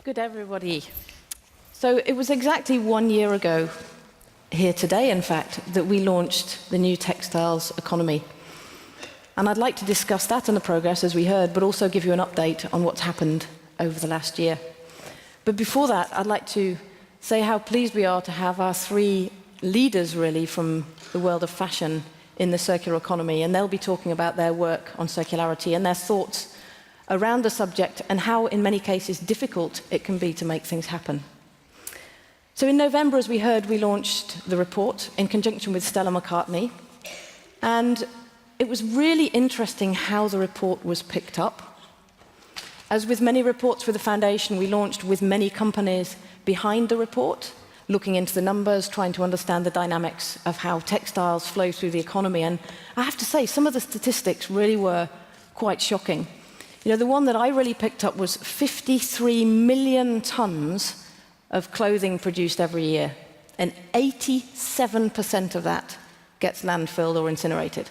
Good, everybody. So it was exactly 1 year ago, here today, in fact, that we launched the new Textiles Economy. And I'd like to discuss that and the progress, as we heard, but also give you an update on what's happened over the last year. But before that, I'd like to say how pleased we are to have our three leaders, really, from the world of fashion in the circular economy, and they'll be talking about their work on circularity and their thoughts around the subject and how, in many cases, difficult it can be to make things happen. So in November, as we heard, we launched the report in conjunction with Stella McCartney, and it was really interesting how the report was picked up. As with many reports with the foundation, we launched with many companies behind the report, looking into the numbers, trying to understand the dynamics of how textiles flow through the economy. And I have to say, some of the statistics really were quite shocking. You know, the one that I really picked up was 53 million tons of clothing produced every year, and 87% of that gets landfilled or incinerated.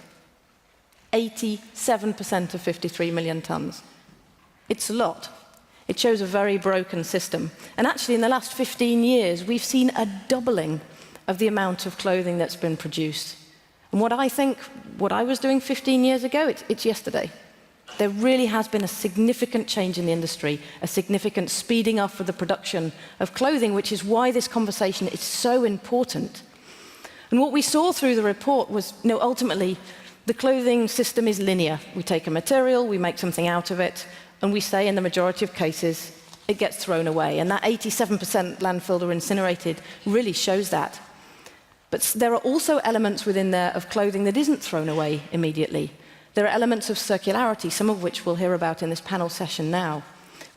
87% of 53 million tons. It's a lot. It shows a very broken system. And actually, in the last 15 years, we've seen a doubling of the amount of clothing that's been produced. And what I was doing 15 years ago, it's yesterday. There really has been a significant change in the industry, a significant speeding up of the production of clothing, which is why this conversation is so important. And what we saw through the report was, ultimately, the clothing system is linear. We take a material, we make something out of it, and we say in the majority of cases, it gets thrown away. And that 87% landfilled or incinerated really shows that. But there are also elements within there of clothing that isn't thrown away immediately. There are elements of circularity, some of which we'll hear about in this panel session now.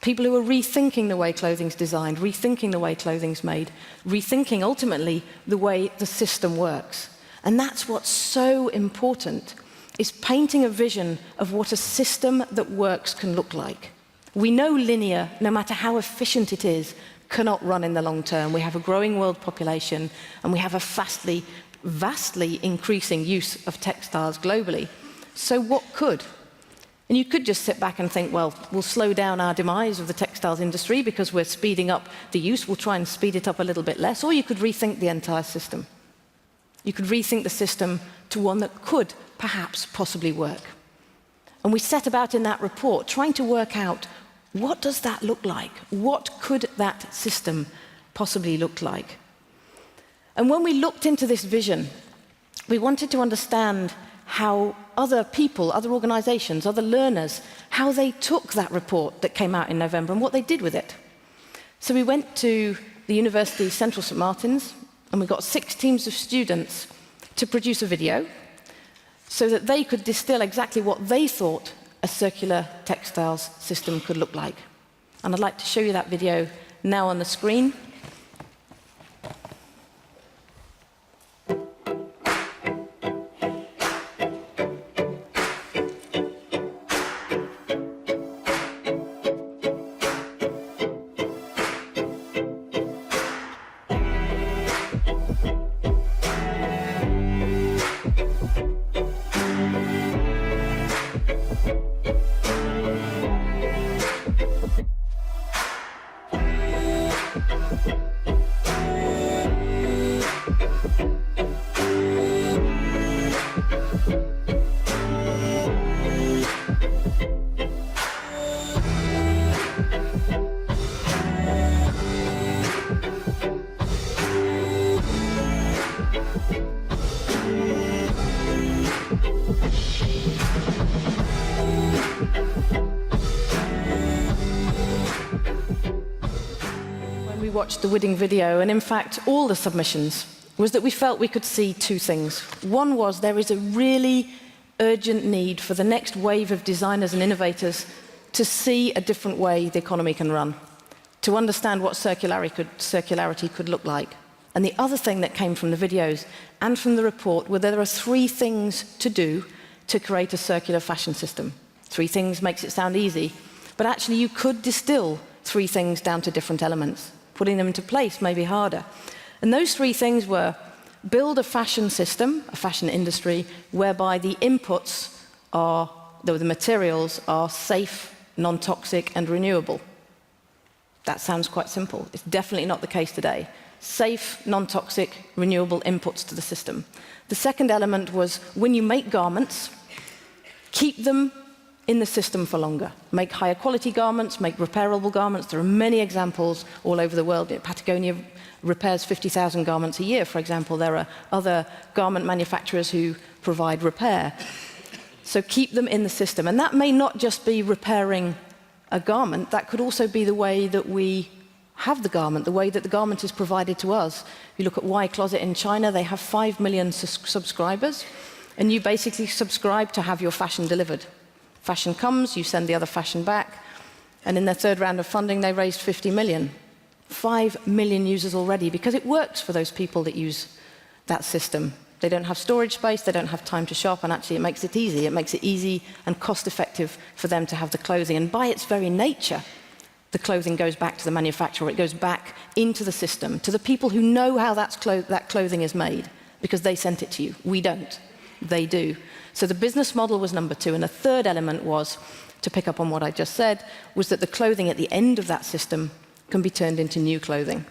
People who are rethinking the way clothing's designed, rethinking the way clothing's made, rethinking, ultimately, the way the system works. And that's what's so important, is painting a vision of what a system that works can look like. We know linear, no matter how efficient it is, cannot run in the long term. We have a growing world population, and we have a vastly increasing use of textiles globally. So what could? And you could just sit back and think, well, we'll slow down our demise of the textiles industry because we're speeding up the use. We'll try and speed it up a little bit less. Or you could rethink the entire system. You could rethink the system to one that could perhaps possibly work. And we set about in that report trying to work out, what does that look like? What could that system possibly look like? And when we looked into this vision, we wanted to understand how other people, other organizations, other learners, how they took that report that came out in November and what they did with it. So we went to the University Central St. Martin's, and we got 6 teams of students to produce a video so that they could distill exactly what they thought a circular textiles system could look like. And I'd like to show you that video now on the screen. Watched the Widding video, and in fact all the submissions, was that we felt we could see 2 things. One was there is a really urgent need for the next wave of designers and innovators to see a different way the economy can run, to understand what circularity could look like. And the other thing that came from the videos and from the report were there are 3 things to do to create a circular fashion system. 3 things makes it sound easy, but actually you could distill 3 things down to different elements. Putting them into place may be harder. And those 3 things were build a fashion system, a fashion industry, whereby the inputs the materials are safe, non-toxic, and renewable. That sounds quite simple. It's definitely not the case today. Safe, non-toxic, renewable inputs to the system. The second element was when you make garments, keep them in the system for longer. Make higher quality garments, make repairable garments. There are many examples all over the world. Patagonia repairs 50,000 garments a year, for example. There are other garment manufacturers who provide repair. So keep them in the system. And that may not just be repairing a garment, that could also be the way that we have the garment, the way that the garment is provided to us. If you look at Y Closet in China, they have 5 million subscribers, and you basically subscribe to have your fashion delivered. Fashion comes, you send the other fashion back, and in their third round of funding, they raised 50 million. 5 million users already, because it works for those people that use that system. They don't have storage space, they don't have time to shop, and actually it makes it easy. It makes it easy and cost-effective for them to have the clothing. And by its very nature, the clothing goes back to the manufacturer. It goes back into the system, to the people who know how that clothing is made, because they sent it to you. We don't. They do. So the business model was number 2. And the third element was, to pick up on what I just said, was that the clothing at the end of that system can be turned into new clothing.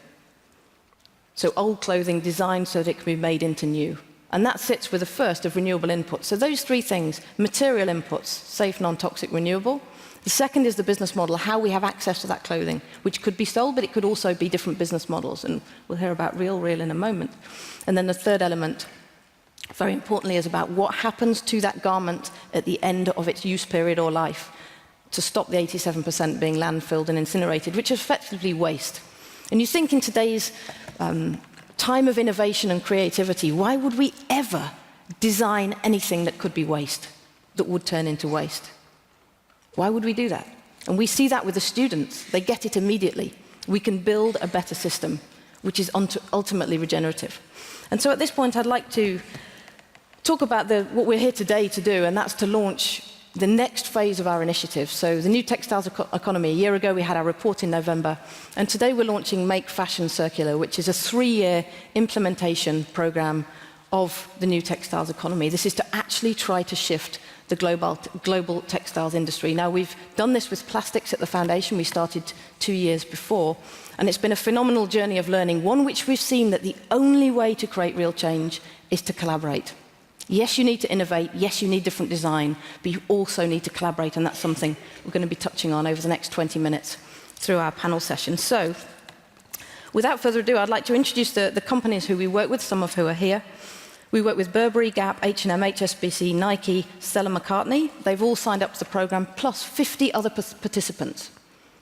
So old clothing designed so that it can be made into new. And that sits with the first of renewable inputs. So those 3 things: material inputs, safe, non-toxic, renewable. The second is the business model, how we have access to that clothing, which could be sold, but it could also be different business models. And we'll hear about RealReal in a moment. And then the third element, very importantly, is about what happens to that garment at the end of its use period or life, to stop the 87% being landfilled and incinerated, which is effectively waste. And you think in today's time of innovation and creativity, why would we ever design anything that could be waste, that would turn into waste? Why would we do that? And we see that with the students. They get it immediately. We can build a better system, which is ultimately regenerative. And so at this point, I'd like to talk about what we're here today to do, and that's to launch the next phase of our initiative. So the new Textiles Economy. A year ago, we had our report in November, and today we're launching Make Fashion Circular, which is a 3-year implementation program of the new Textiles Economy. This is to actually try to shift the global textiles industry. Now, we've done this with plastics at the foundation. We started 2 years before, and it's been a phenomenal journey of learning, one which we've seen that the only way to create real change is to collaborate. Yes, you need to innovate. Yes, you need different design, but you also need to collaborate, and that's something we're going to be touching on over the next 20 minutes through our panel session. So, without further ado, I'd like to introduce the companies who we work with, some of who are here. We work with Burberry, Gap, H&M, HSBC, Nike, Stella McCartney. They've all signed up to the program, plus 50 other participants.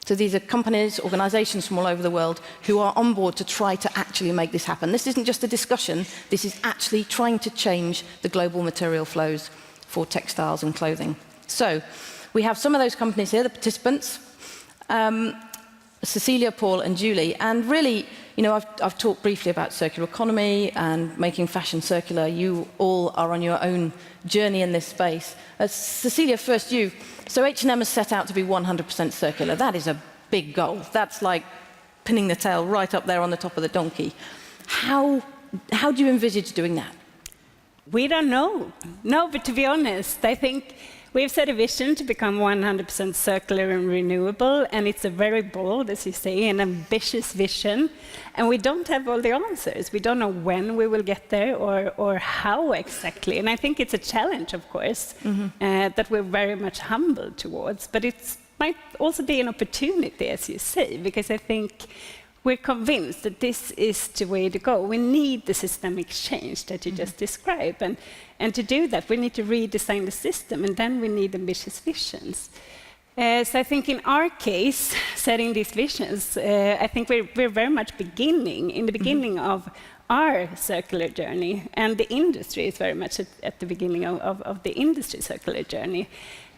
So these are companies, organizations from all over the world who are on board to try to actually make this happen. This isn't just a discussion, this is actually trying to change the global material flows for textiles and clothing. So we have some of those companies here, the participants, Cecilia, Paul, and Julie. And really, you know, I've talked briefly about circular economy and making fashion circular. You all are on your own journey in this space. Cecilia, first you. So H&M has set out to be 100% circular. That is a big goal. That's like pinning the tail right up there on the top of the donkey. How do you envisage doing that? We don't know. No, but to be honest, I think we've set a vision to become 100% circular and renewable, and it's a very bold, as you say, an ambitious vision. And we don't have all the answers. We don't know when we will get there or how exactly. And I think it's a challenge, of course, that we're very much humble towards. But it might also be an opportunity, as you say, because I think we're convinced that this is the way to go. We need the systemic change that you just described. And to do that, we need to redesign the system, and then we need ambitious visions. So I think in our case, setting these visions, I think we're very much in the beginning of our circular journey, and the industry is very much at the beginning of the industry circular journey.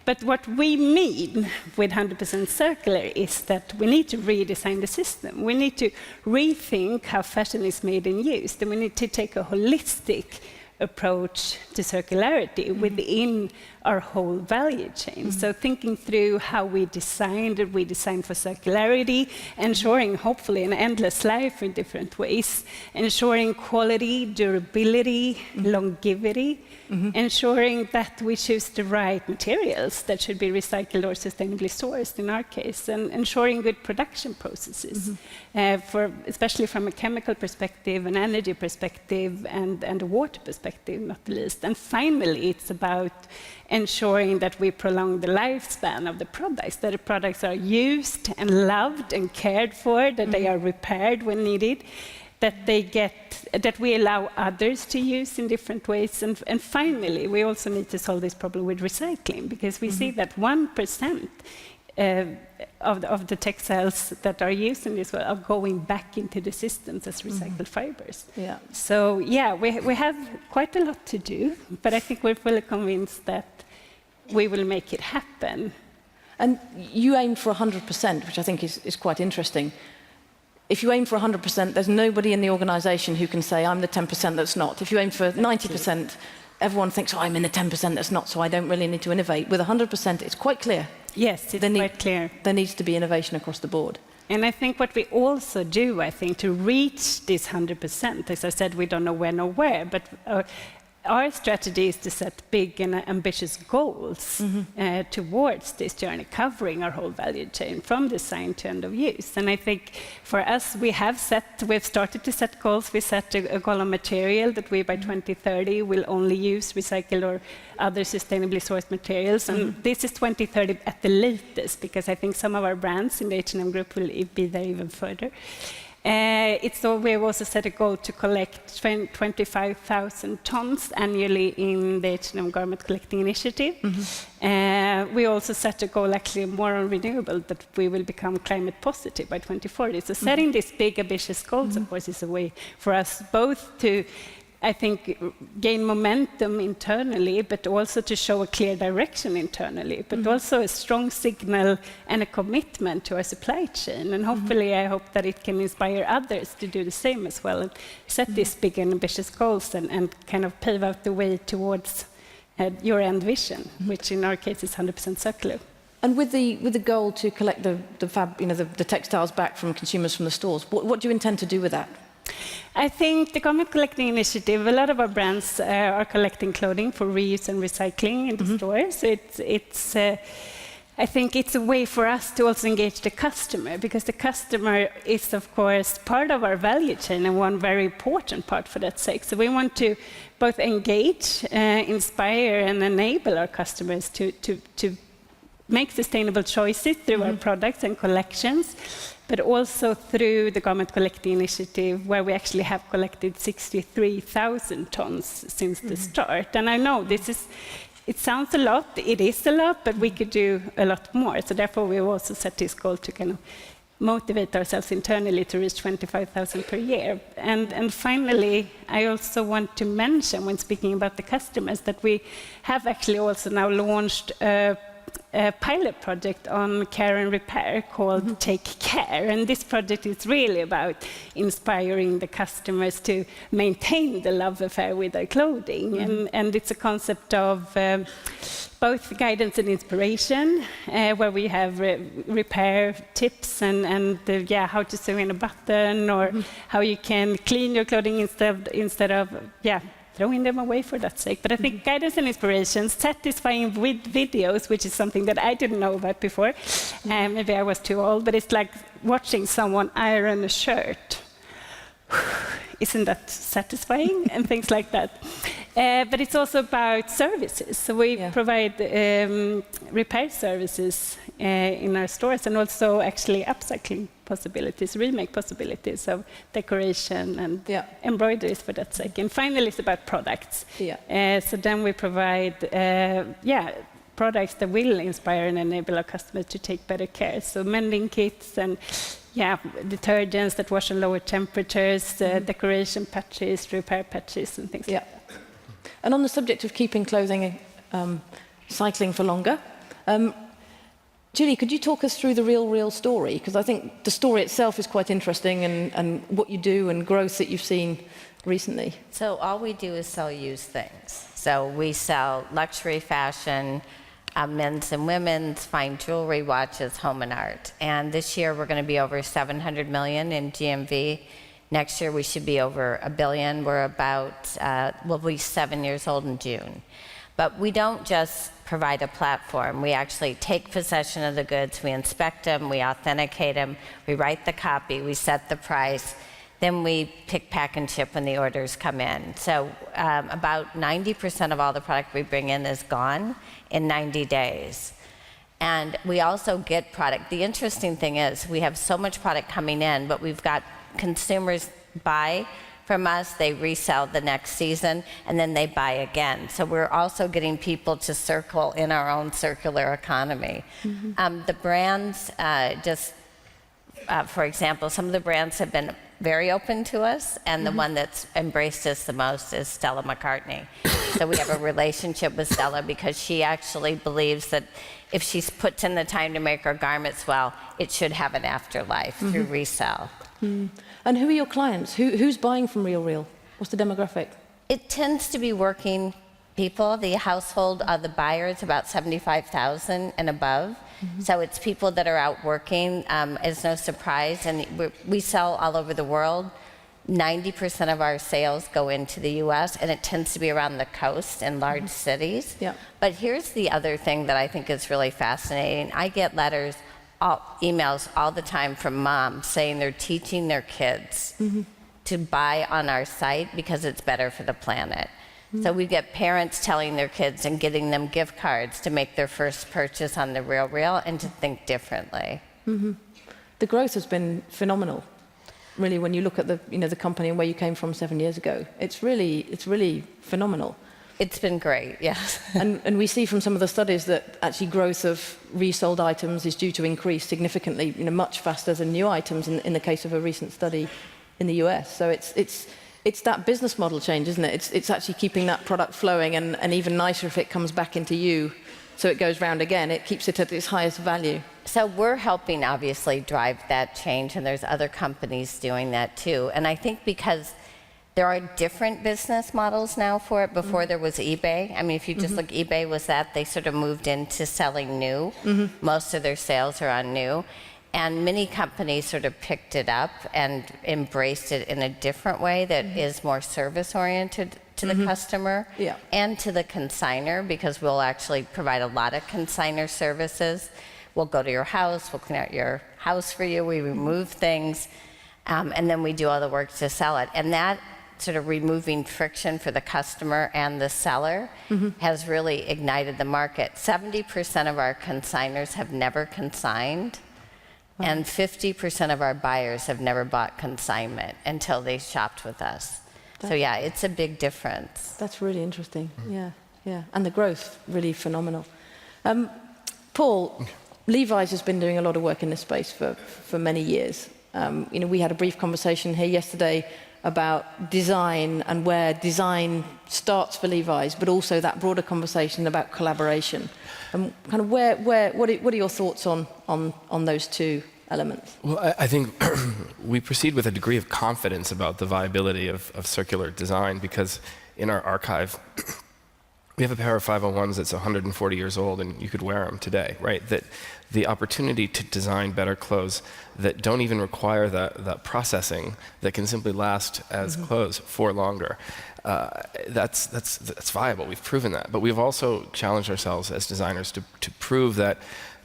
But what we mean with 100% circular is that we need to redesign the system. We need to rethink how fashion is made and used, and we need to take a holistic approach to circularity within our whole value chain. So thinking through how we design for circularity, ensuring hopefully an endless life in different ways, ensuring quality, durability, longevity, ensuring that we choose the right materials that should be recycled or sustainably sourced in our case, and ensuring good production processes, especially from a chemical perspective, an energy perspective, and a water perspective, not the least. And finally, it's about ensuring that we prolong the lifespan of the products, that the products are used and loved and cared for, that they are repaired when needed, that we allow others to use in different ways. And finally, we also need to solve this problem with recycling, because we see that 1% of the textiles that are used in this world are going back into the systems as recycled fibers. Yeah. So yeah, we have quite a lot to do, but I think we're fully convinced that we will make it happen. And you aim for 100%, which I think is quite interesting. If you aim for 100%, there's nobody in the organisation who can say, I'm the 10% that's not. If you aim for 90%, everyone thinks, oh, I'm in the 10% that's not, so I don't really need to innovate. With 100%, it's quite clear. Yes, it's quite clear. There needs to be innovation across the board. And I think what we also do, I think, to reach this 100%, as I said, we don't know when or where, but our strategy is to set big and ambitious goals towards this journey, covering our whole value chain from design to end of use. And I think for us, we've started to set goals. We set a goal on material that we by 2030 will only use recycled or other sustainably sourced materials. And this is 2030 at the latest, because I think some of our brands in the H&M Group will be there even further. We have also set a goal to collect 25,000 tons annually in the H&M Garment Collecting Initiative. We also set a goal, actually more on renewable, that we will become climate positive by 2040. So setting these big, ambitious goals, of course, is a way for us both to, I think, gain momentum internally, but also to show a clear direction internally, but also a strong signal and a commitment to our supply chain. And hopefully, I hope that it can inspire others to do the same as well, and set these big and ambitious goals and kind of pave out the way towards your end vision, which in our case is 100% circular. And with the goal to collect the textiles back from consumers from the stores, what do you intend to do with that? I think the Garment Collecting Initiative, a lot of our brands are collecting clothing for reuse and recycling in the stores. I think it's a way for us to also engage the customer, because the customer is, of course, part of our value chain and one very important part for that sake. So we want to both engage, inspire, and enable our customers to make sustainable choices through our products and collections, but also through the Garment Collecting Initiative, where we actually have collected 63,000 tons since the start. And I know it sounds a lot, it is a lot, but we could do a lot more. So therefore, we've also set this goal to kind of motivate ourselves internally to reach 25,000 per year. And finally, I also want to mention, when speaking about the customers, that we have actually also now launched a pilot project on care and repair called Take Care. And this project is really about inspiring the customers to maintain the love affair with their clothing. And it's a concept of both guidance and inspiration, where we have repair tips and how to sew in a button, or how you can clean your clothing instead of throwing them away for that sake. But I think guidance and inspiration, satisfying with videos, which is something that I didn't know about before. Maybe I was too old, but it's like watching someone iron a shirt. Isn't that satisfying? And things like that. But it's also about services. So we provide repair services in our stores, and also actually upcycling possibilities, remake possibilities of decoration and embroideries for that sake. And finally, it's about products. So then we provide products that will inspire and enable our customers to take better care. So mending kits and detergents that wash on lower temperatures, decoration patches, repair patches, and things like that. And on the subject of keeping clothing cycling for longer, Julie, could you talk us through the RealReal story? Because I think the story itself is quite interesting, and what you do and growth that you've seen recently. So all we do is sell used things. So we sell luxury fashion, men's and women's, fine jewelry, watches, home and art. And this year we're going to be over 700 million in GMV. Next year we should be over $1 billion. We're about, we'll be 7 years old in June. But we don't just provide a platform. We actually take possession of the goods, we inspect them, we authenticate them, we write the copy, we set the price, then we pick, pack, and ship when the orders come in. So about 90% of all the product we bring in is gone in 90 days. And we also get product. The interesting thing is we have so much product coming in, but we've got consumers buy from us, they resell the next season, and then they buy again. So we're also getting people to circle in our own circular economy. The brands, for example, some of the brands have been very open to us, and the one that's embraced us the most is Stella McCartney. So we have a relationship with Stella because she actually believes that if she puts in the time to make her garments well, it should have an afterlife through resale. And who are your clients? Who's buying from RealReal? What's the demographic? It tends to be working people. The household, the buyers, about 75,000 and above. So it's people that are out working. It's no surprise. And we sell all over the world. 90% of our sales go into the US, and it tends to be around the coast in large cities. Yeah. But here's the other thing that I think is really fascinating. I get letters, emails all the time from moms saying they're teaching their kids to buy on our site because it's better for the planet. So we get parents telling their kids and getting them gift cards to make their first purchase on the RealReal and to think differently. The growth has been phenomenal. Really, when you look at the company and where you came from 7 years ago, it's really phenomenal. It's been great, yes. and we see from some of the studies that actually growth of resold items is due to increase significantly, much faster than new items in the case of a recent study in the US. So it's that business model change, isn't it? It's actually keeping that product flowing, and even nicer if it comes back into you, so it goes round again. It keeps it at its highest value. So we're helping, obviously, drive that change, and there's other companies doing that too. And I think because there are different business models now for it. Before there was eBay. I mean, if you just look, eBay was that. They sort of moved into selling new. Most of their sales are on new. And many companies sort of picked it up and embraced it in a different way that is more service-oriented to the customer and to the consignor, because we'll actually provide a lot of consignor services. We'll go to your house, we'll clean out your house for you, we remove things, and then we do all the work to sell it. And that sort of removing friction for the customer and the seller has really ignited the market. 70% of our consignors have never consigned. And 50% of our buyers have never bought consignment until they shopped with us. So yeah, it's a big difference. That's really interesting. Yeah. And the growth, really phenomenal. Paul, Levi's has been doing a lot of work in this space for many years. We had a brief conversation here yesterday about design and where design starts for Levi's, but also that broader conversation about collaboration. Kind of what are your thoughts on those two elements? Well, I think we proceed with a degree of confidence about the viability of circular design, because in our archive, we have a pair of 501s that's 140 years old, and you could wear them today, right? That the opportunity to design better clothes that don't even require that processing, that can simply last as clothes for longer, that's viable. We've proven that. But we've also challenged ourselves as designers to prove that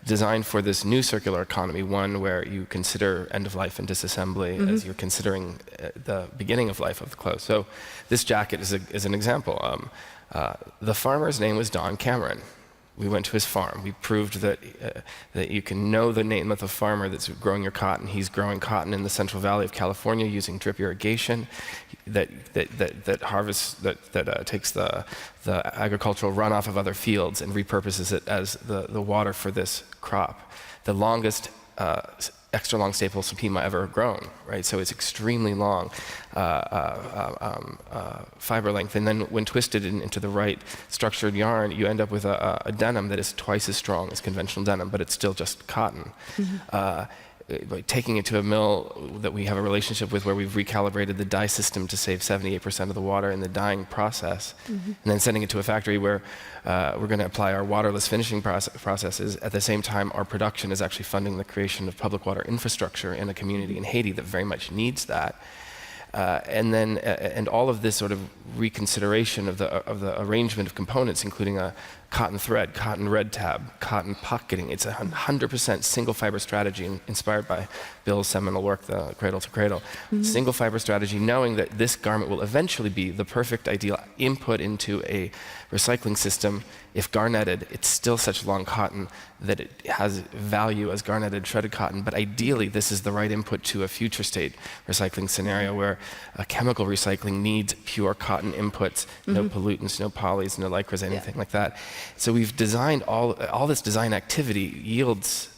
design for this new circular economy, one where you consider end of life and disassembly as you're considering the beginning of life of the clothes. So this jacket is an example. The farmer's name was Don Cameron. We went to his farm. We proved that you can know the name of the farmer that's growing your cotton. He's growing cotton in the Central Valley of California using drip irrigation that takes the agricultural runoff of other fields and repurposes it as the water for this crop. The longest extra long staple sapima ever grown, right? So it's extremely long fiber length, and then when twisted into the right structured yarn, you end up with a denim that is twice as strong as conventional denim, but it's still just cotton. by taking it to a mill that we have a relationship with, where we've recalibrated the dye system to save 78% of the water in the dyeing process, and then sending it to a factory where we're going to apply our waterless finishing processes. At the same time, our production is actually funding the creation of public water infrastructure in a community in Haiti that very much needs that. And all of this sort of reconsideration of the arrangement of components, including a cotton thread, cotton red tab, cotton pocketing. It's a 100% single fiber strategy inspired by Bill's seminal work, the Cradle to Cradle. Single fiber strategy, knowing that this garment will eventually be the perfect ideal input into a recycling system. If garnetted, it's still such long cotton that it has value as garnetted shredded cotton, but ideally this is the right input to a future state recycling scenario where chemical recycling needs pure cotton inputs, no pollutants, no polys, no lycras, anything like that. So we've designed all this design activity yields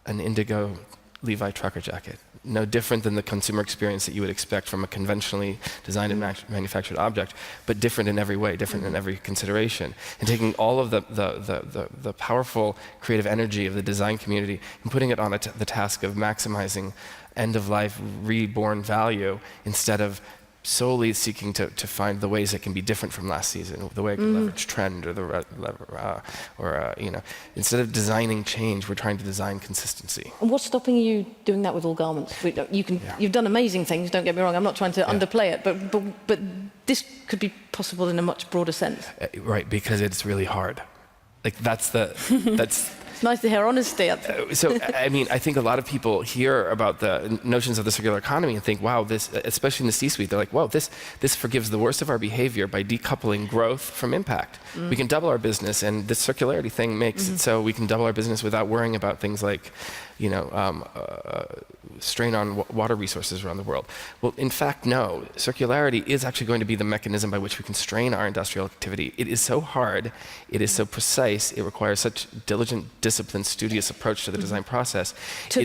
an indigo Levi trucker jacket. No different than the consumer experience that you would expect from a conventionally designed and manufactured object, but different in every way, different in every consideration. And taking all of the powerful creative energy of the design community and putting it on the task of maximizing end-of-life reborn value instead of solely seeking to find the ways that can be different from last season, the way it can leverage trend, or instead of designing change, we're trying to design consistency. And what's stopping you doing that with all garments? You've done amazing things, don't get me wrong, I'm not trying to underplay it, but this could be possible in a much broader sense. Right, because it's really hard. Like that's It's nice to hear honesty. So, I mean, I think a lot of people hear about the notions of the circular economy and think, wow, this, especially in the C-suite, they're like, wow, this forgives the worst of our behavior by decoupling growth from impact. We can double our business, and this circularity thing makes it so we can double our business without worrying about things like, strain on water resources around the world. Well, in fact, no. Circularity is actually going to be the mechanism by which we constrain our industrial activity. It is so hard, it is so precise, it requires such diligent, disciplined, studious approach to the design process. To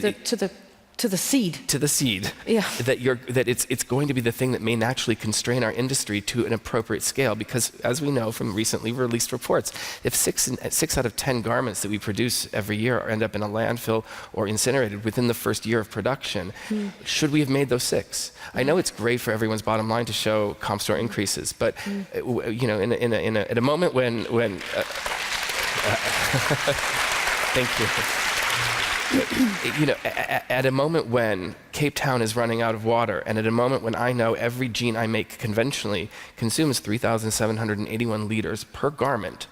the seed. To the seed. Yeah. That it's going to be the thing that may naturally constrain our industry to an appropriate scale, because as we know from recently released reports, if 6 out of 10 garments that we produce every year end up in a landfill or incinerated within the first year of production, should we have made those 6? I know it's great for everyone's bottom line to show comp store increases, but at a moment when thank you. At a moment when Cape Town is running out of water, and at a moment when I know every jean I make conventionally consumes 3,781 liters per garment,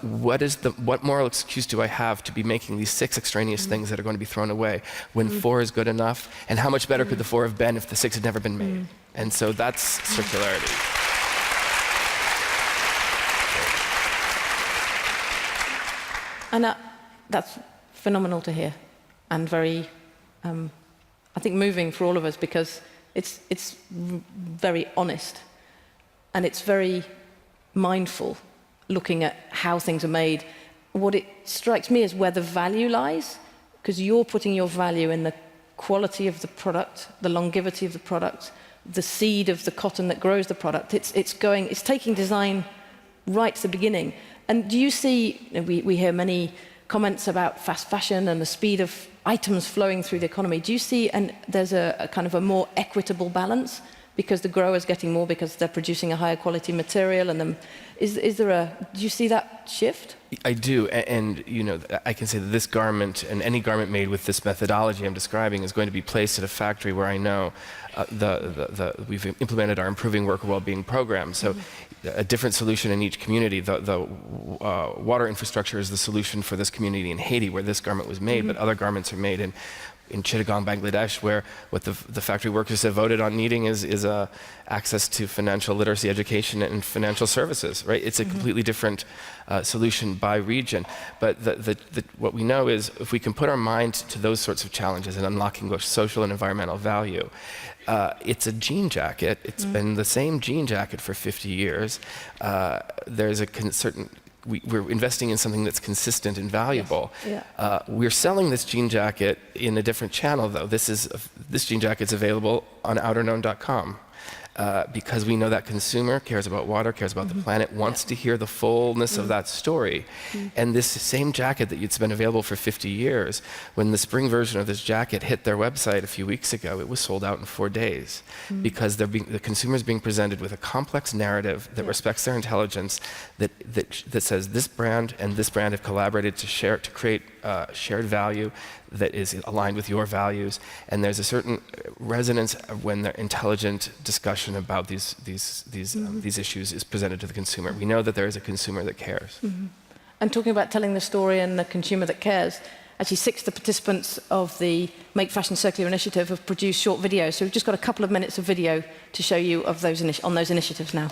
what moral excuse do I have to be making these 6 extraneous things that are going to be thrown away when 4 is good enough? And how much better could the 4 have been if the 6 had never been made? And so that's circularity. And that's phenomenal to hear, and very, I think, moving for all of us, because it's very honest, and it's very mindful, looking at how things are made. What it strikes me is where the value lies, because you're putting your value in the quality of the product, the longevity of the product, the seed of the cotton that grows the product. It's taking design right to the beginning. And do you see, we hear many comments about fast fashion and the speed of items flowing through the economy. Do you see, and there's a kind of a more equitable balance because the grower's getting more because they're producing a higher quality material, and then do you see that shift? I do, and I can say that this garment and any garment made with this methodology I'm describing is going to be placed at a factory where I know we've implemented our improving worker well-being program. So a different solution in each community. The water infrastructure is the solution for this community in Haiti where this garment was made, but other garments are made in Chittagong, Bangladesh, where what the factory workers have voted on needing is access to financial literacy education and financial services, right? It's a completely different solution by region. But what we know is if we can put our mind to those sorts of challenges and unlocking both social and environmental value, it's a jean jacket. It's been the same jean jacket for 50 years. There's a certain... We're investing in something that's consistent and valuable. Yes. Yeah. We're selling this jean jacket in a different channel, though. This jean jacket's available on outerknown.com. because we know that consumer cares about water, cares about the planet, wants to hear the fullness of that story. And this same jacket it's been available for 50 years, when the spring version of this jacket hit their website a few weeks ago, it was sold out in 4 days, because the consumer's being presented with a complex narrative that respects their intelligence, that says this brand and this brand have collaborated to create shared value that is aligned with your values, and there's a certain resonance when the intelligent discussion about these issues is presented to the consumer. We know that there is a consumer that cares. And talking about telling the story and the consumer that cares, actually 6 of the participants of the Make Fashion Circular initiative have produced short videos, so we've just got a couple of minutes of video to show you of those on those initiatives now.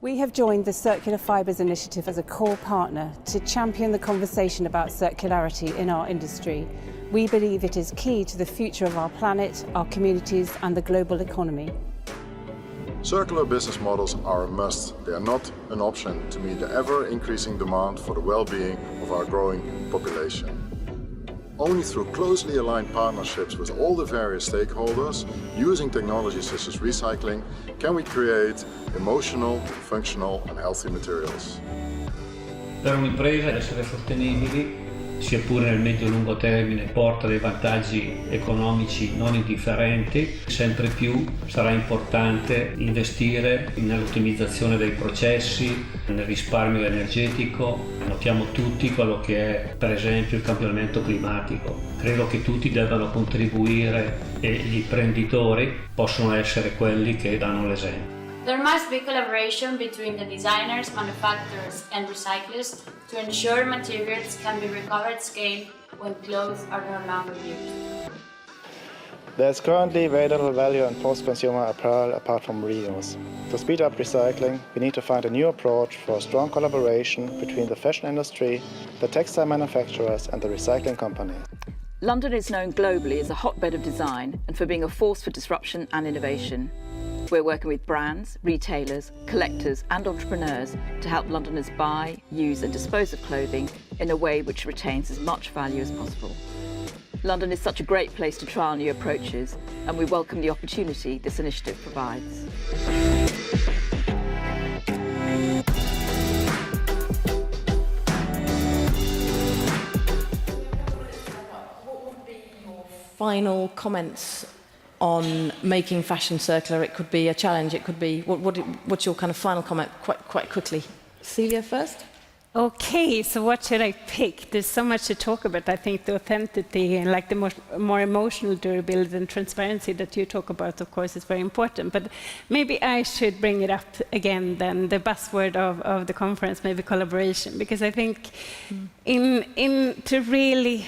We have joined the Circular Fibres Initiative as a core partner to champion the conversation about circularity in our industry. We believe it is key to the future of our planet, our communities and the global economy. Circular business models are a must. They are not an option to meet the ever-increasing demand for the well-being of our growing population. Only through closely aligned partnerships with all the various stakeholders, using technologies such as recycling, can we create emotional, functional and healthy materials. Per un'impresa essere sostenibili, sia pure nel medio-lungo termine, porta dei vantaggi economici non indifferenti. Sempre più sarà importante investire nell'ottimizzazione dei processi, nel risparmio energetico. Notiamo tutti quello che è, per esempio, il cambiamento climatico. Credo che tutti debbano contribuire e gli imprenditori possono essere quelli che danno l'esempio. There must be collaboration between the designers, manufacturers and recyclers to ensure materials can be recovered at scale when clothes are no longer used. There's currently very little value in post-consumer apparel apart from reuse. To speed up recycling, we need to find a new approach for a strong collaboration between the fashion industry, the textile manufacturers and the recycling companies. London is known globally as a hotbed of design and for being a force for disruption and innovation. We're working with brands, retailers, collectors and entrepreneurs to help Londoners buy, use and dispose of clothing in a way which retains as much value as possible. London is such a great place to trial new approaches and we welcome the opportunity this initiative provides. What would be your final comments on making fashion circular? It could be a challenge, it could be... What's your kind of final comment, quite quickly? Cecilia first? Okay, so what should I pick? There's so much to talk about. I think the authenticity and like the more emotional durability and transparency that you talk about, of course, is very important. But maybe I should bring it up again then, the buzzword of the conference, maybe collaboration, because I think to really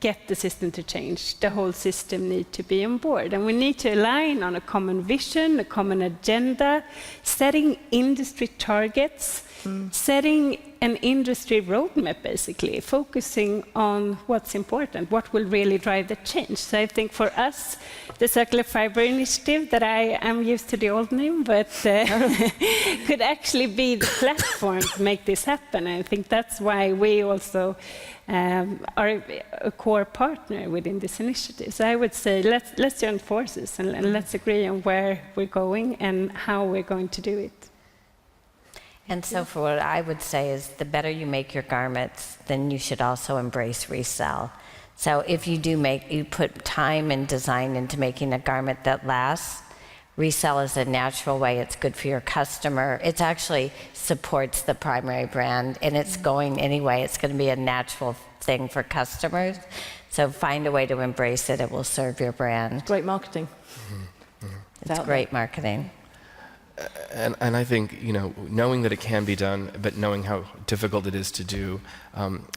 get the system to change, the whole system needs to be on board. And we need to align on a common vision, a common agenda, setting industry targets, setting an industry roadmap, basically, focusing on what's important, what will really drive the change. So I think for us, the Circular Fibre Initiative, that I am used to the old name, but could actually be the platform to make this happen. And I think that's why we also are a core partner within this initiative. So I would say let's join forces and let's agree on where we're going and how we're going to do it. And so for what I would say is the better you make your garments, then you should also embrace resell. So if you put time and design into making a garment that lasts, resell is a natural way. It's good for your customer. It actually supports the primary brand and it's going anyway. It's going to be a natural thing for customers. So find a way to embrace it. It will serve your brand. Great marketing. It's great marketing. And I think, knowing that it can be done, but knowing how difficult it is to do,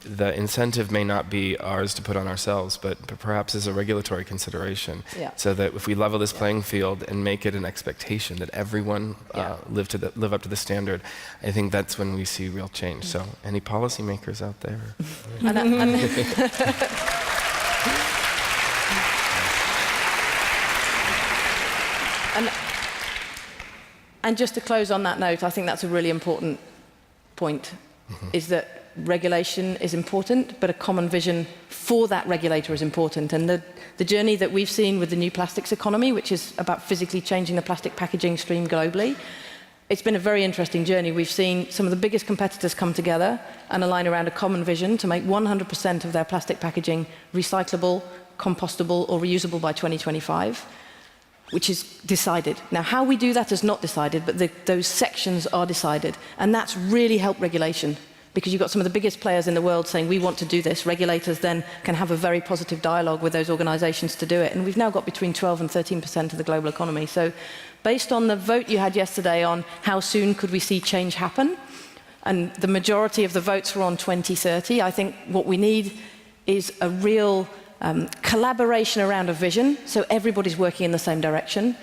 the incentive may not be ours to put on ourselves, but perhaps as a regulatory consideration. Yeah. So that if we level this playing field and make it an expectation that everyone live up to the standard, I think that's when we see real change. So any policymakers out there? And just to close on that note, I think that's a really important point is that regulation is important, but a common vision for that regulator is important. And the journey that we've seen with the new plastics economy, which is about physically changing the plastic packaging stream globally, it's been a very interesting journey. We've seen some of the biggest competitors come together and align around a common vision to make 100% of their plastic packaging recyclable, compostable or reusable by 2025, which is decided. Now, how we do that is not decided, but those sections are decided. And that's really helped regulation, because you've got some of the biggest players in the world saying, we want to do this. Regulators then can have a very positive dialogue with those organizations to do it. And we've now got between 12 and 13% of the global economy. So based on the vote you had yesterday on how soon could we see change happen, and the majority of the votes were on 2030, I think what we need is a real collaboration around a vision, so everybody's working in the same direction.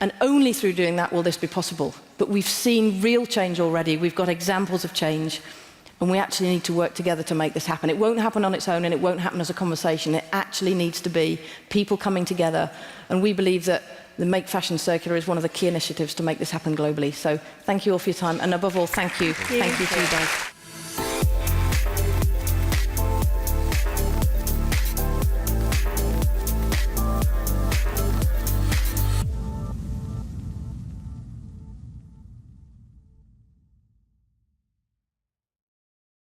And only through doing that will this be possible. But we've seen real change already. We've got examples of change. And we actually need to work together to make this happen. It won't happen on its own, and it won't happen as a conversation. It actually needs to be people coming together. And we believe that the Make Fashion Circular is one of the key initiatives to make this happen globally. So thank you all for your time. And above all, thank you. Thank you to you guys.